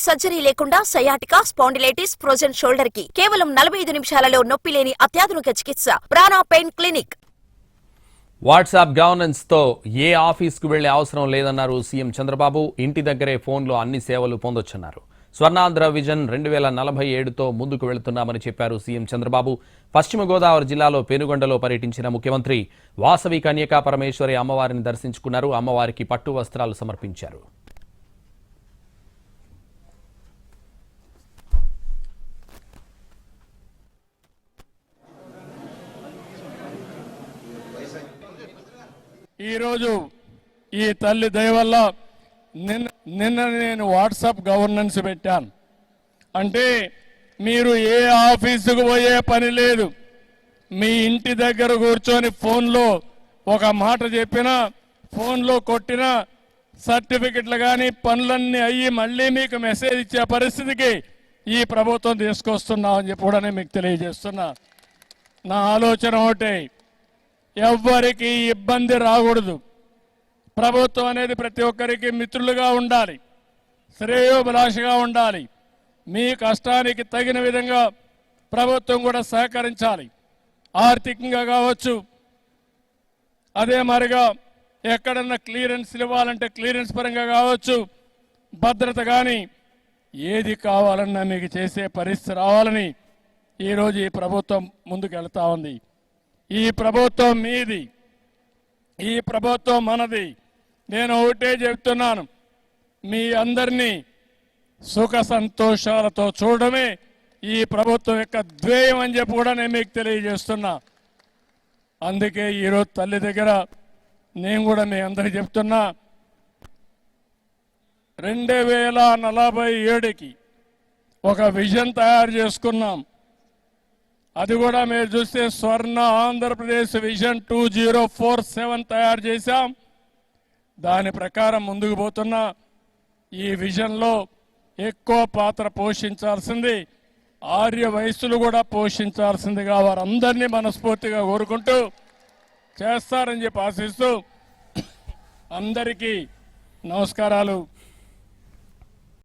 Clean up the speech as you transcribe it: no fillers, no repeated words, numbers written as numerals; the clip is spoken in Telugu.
సర్జరీ లేకుండా సయాటికా, స్పాండిలైటిస్, ఫ్రోజన్ షోల్డర్ కి కేవలం 45 నిమిషాలలో నొప్పి లేని అత్యాధునిక చికిత్స ప్రాణ పెయిన్ క్లినిక్. వాట్సాప్ గవర్నెన్స్ తో ఏ ఆఫీస్కు వెళ్లే అవసరం లేదన్నారు సీఎం చంద్రబాబు. ఇంటి దగ్గరే ఫోన్లో అన్ని సేవలు పొందొచ్చన్నారు. స్వర్ణాంధ్ర విజన్ 2047తో ముందుకు వెళుతున్నామని చెప్పారు సీఎం చంద్రబాబు. పశ్చిమ గోదావరి జిల్లాలో పెనుగొండలో పర్యటించిన ముఖ్యమంత్రి వాసవి కన్యకా పరమేశ్వరి అమ్మవారిని దర్శించుకున్నారు. అమ్మవారికి పట్టు వస్త్రాలు సమర్పించారు. ఈరోజు ఈ తల్లి దయ వల్ల నిన్న నేను వాట్సాప్ గవర్నెన్స్ పెట్టాను. అంటే మీరు ఏ ఆఫీసుకు పోయే పని లేదు. మీ ఇంటి దగ్గర కూర్చొని ఫోన్లో ఒక మాట చెప్పినా, ఫోన్లో కొట్టినా సర్టిఫికెట్లు కానీ పనులన్నీ అయ్యి మళ్ళీ మీకు మెసేజ్ ఇచ్చే పరిస్థితికి ఈ ప్రభుత్వం తీసుకొస్తున్నామని చెప్పి కూడా నేను మీకు తెలియజేస్తున్నా. నా ఆలోచన ఒకటే, ఎవ్వరికి ఇబ్బంది రాకూడదు. ప్రభుత్వం అనేది ప్రతి ఒక్కరికి మిత్రులుగా ఉండాలి, శ్రేయోభిలాషగా ఉండాలి. మీ కష్టానికి తగిన విధంగా ప్రభుత్వం కూడా సహకరించాలి. ఆర్థికంగా కావచ్చు, అదే మరిగా ఎక్కడన్నా క్లియరెన్స్ ఇవ్వాలంటే క్లియరెన్స్ పరంగా కావచ్చు, భద్రత కానీ ఏది కావాలన్నా మీకు చేసే పరిస్థితి రావాలని ఈరోజు ఈ ప్రభుత్వం ముందుకు వెళ్తా ఉంది. ఈ ప్రభుత్వం మీది, ఈ ప్రభుత్వం మనది. నేను ఒకటే చెప్తున్నాను, మీ అందరినీ సుఖ సంతోషాలతో చూడడమే ఈ ప్రభుత్వం యొక్క ధ్యేయం అని చెప్పి కూడా నేను మీకు తెలియజేస్తున్నా. అందుకే ఈరోజు తల్లి దగ్గర నేను కూడా మీ అందరికీ చెప్తున్నా, 2047కి ఒక విజన్ తయారు చేసుకున్నాం. అది కూడా మీరు చూస్తే స్వర్ణ ఆంధ్రప్రదేశ్ విజన్ 2047 తయారు చేశాం. దాని ప్రకారం ముందుకు పోతున్నా. ఈ విజన్లో ఎక్కువ పాత్ర పోషించాల్సింది ఆర్య వయస్సులు కూడా పోషించాల్సిందిగా వారందరినీ మనస్ఫూర్తిగా కోరుకుంటూ చేస్తారని చెప్పి ఆశిస్తూ అందరికీ నమస్కారాలు.